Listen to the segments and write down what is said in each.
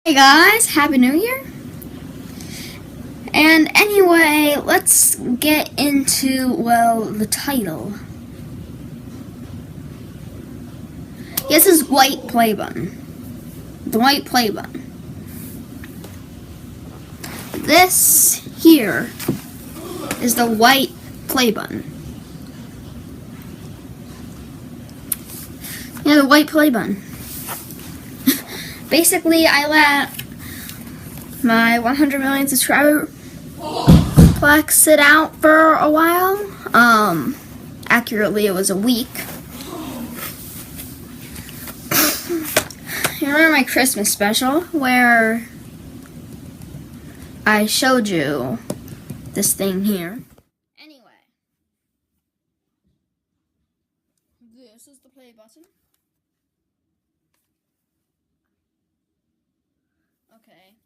Hey guys, Happy New Year! And anyway, let's get into, well, the title. This is white play button. The white play button. This here is the white play button. Yeah, the white play button. Basically, I let my 100 million subscriber plaque sit out for a while. Accurately, it was a week. You remember my Christmas special where I showed you this thing here? Anyway, this is the play button. Okay.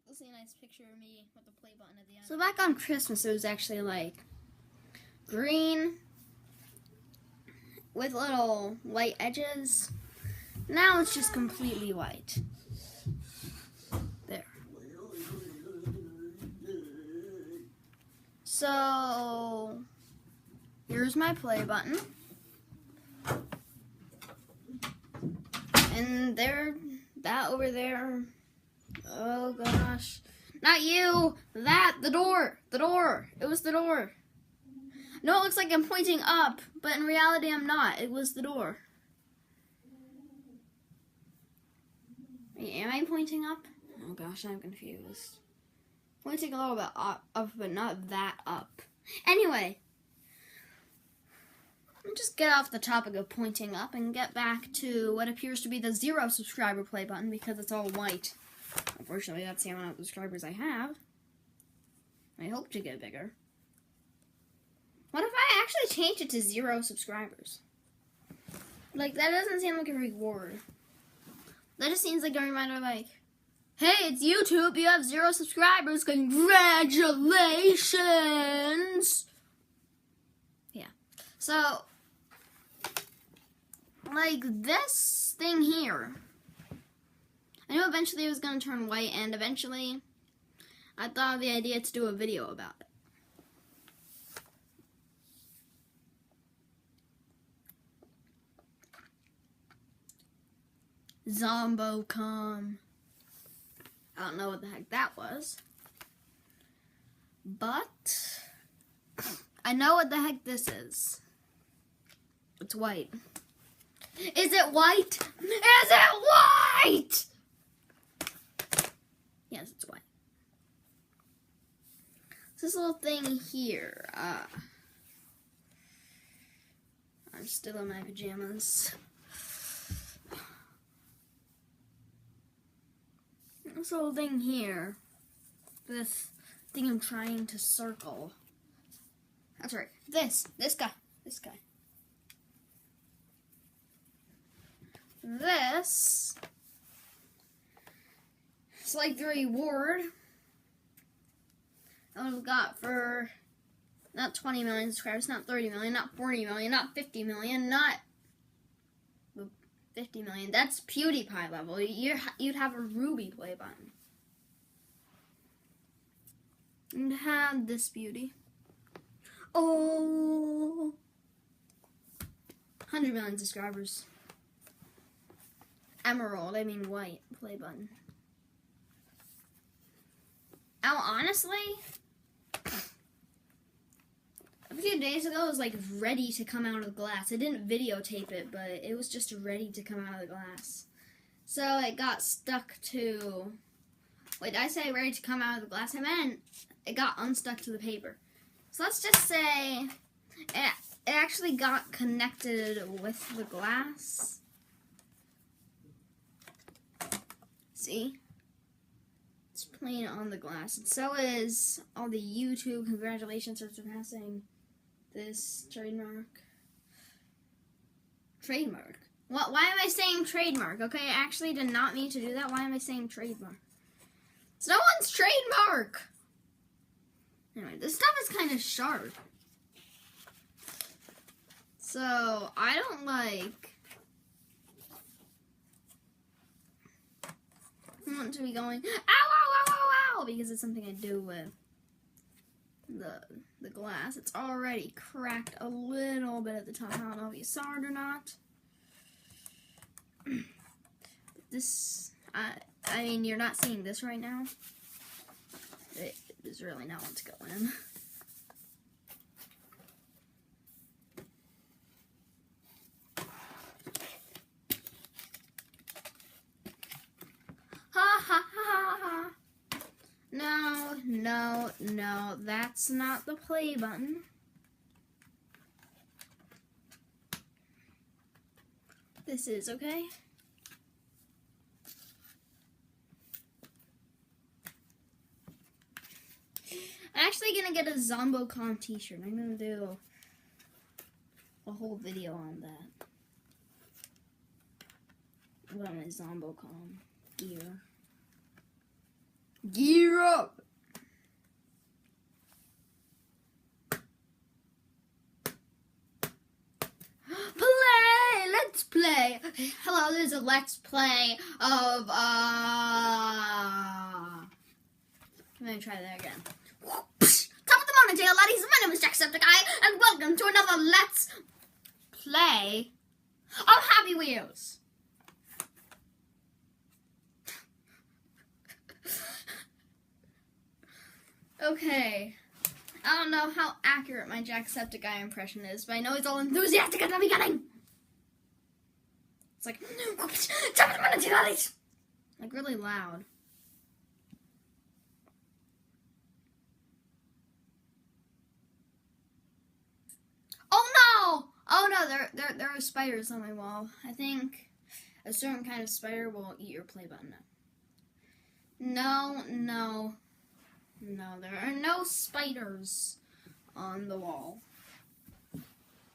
You'll see a nice picture of me with the play button at the end. So back on Christmas, it was actually like green with little white edges. Now it's just completely white. There. So here's my play button. And there, that over there. Oh gosh. Not you! That! The door! The door! It was the door. No, it looks like I'm pointing up, but in reality I'm not. It was the door. Wait, am I pointing up? Oh gosh, I'm confused. Pointing a little bit up, but not that up. Anyway. I'll just get off the topic of pointing up and get back to what appears to be the 0 subscriber play button because it's all white. Unfortunately, that's the amount of subscribers I have. I hope to get bigger. What if I actually change it to 0 subscribers? Like, that doesn't seem like a reward. That just seems like a reminder like, hey, it's YouTube, you have 0 subscribers, congratulations! Yeah. So, like this thing here, I knew eventually it was going to turn white, and eventually I thought of the idea to do a video about it. Zombocom. I don't know what the heck that was. But I know what the heck this is. It's white. Is it white? Is it white? Yes, it's white. This little thing here. I'm still in my pajamas. This little thing here. This thing I'm trying to circle. That's right. This guy. This is like the reward I would have got for not 20 million subscribers, not 30 million, not 40 million, not 50 million, not 50 million. That's PewDiePie level. You'd have a Ruby play button. And have this beauty. Oh, 100 million subscribers. Emerald, I mean white play button. Oh, honestly, a few days ago it was like ready to come out of the glass. I didn't videotape it, but it was just ready to come out of the glass. So it got stuck to, wait, did I say ready to come out of the glass? I meant it got unstuck to the paper. So let's just say it actually got connected with the glass. See? It's playing on the glass. And so is all the YouTube congratulations for surpassing this trademark. Trademark? What? Why am I saying trademark? Okay, I actually did not mean to do that. Why am I saying trademark? It's no one's trademark! Anyway, this stuff is kind of sharp. So, I don't like want to be going, ow, ow, ow, ow, ow, because it's something I do with the glass. It's already cracked a little bit at the top. I don't know if you saw it or not. This, I mean, you're not seeing this right now. There's really not what's going in. Ha ha ha ha. No, no, no, that's not the play button. This is, okay? I'm actually gonna get a ZomboCon t-shirt. I'm gonna do a whole video on that. What am I, ZomboCon gear? Gear up! Play! Let's play! Hello, there's a let's play of, I'm gonna try that again. Top of the morning, dear laddies. My name is Jacksepticeye, and welcome to another Let's Play of Happy Wheels. Okay, I don't know how accurate my Jacksepticeye impression is, but I know he's all enthusiastic at the beginning. It's like, top of the morning, dear laddies. Like, really loud. Oh no, there are spiders on my wall. I think a certain kind of spider will eat your play button. No, there are no spiders on the wall.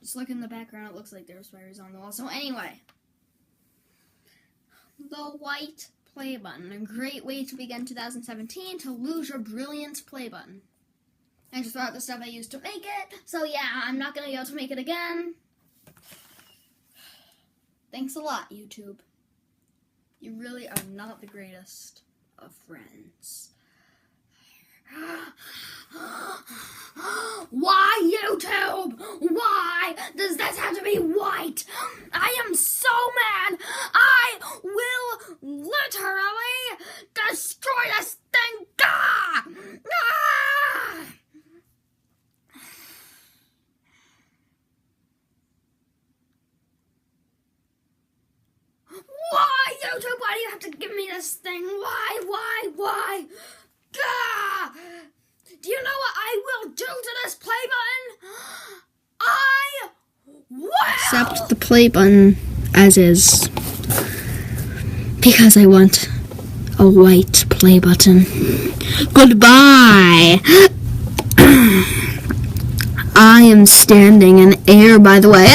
Just look in the background, it looks like there are spiders on the wall. So anyway, the white play button, a great way to begin 2017 to lose your brilliant play button. I just brought the stuff I used to make it, so yeah, I'm not going to be able to make it again. Thanks a lot, YouTube. You really are not the greatest of friends. Why, YouTube? Why does this have to be white? I am so mad. I will literally destroy this thing. Ah! Ah! Why, YouTube? Why do you have to give me this thing? Why? Gah! Do you know what I will do to this play button? I will accept the play button as is. Because I want a white play button. Goodbye! I am standing in air, by the way.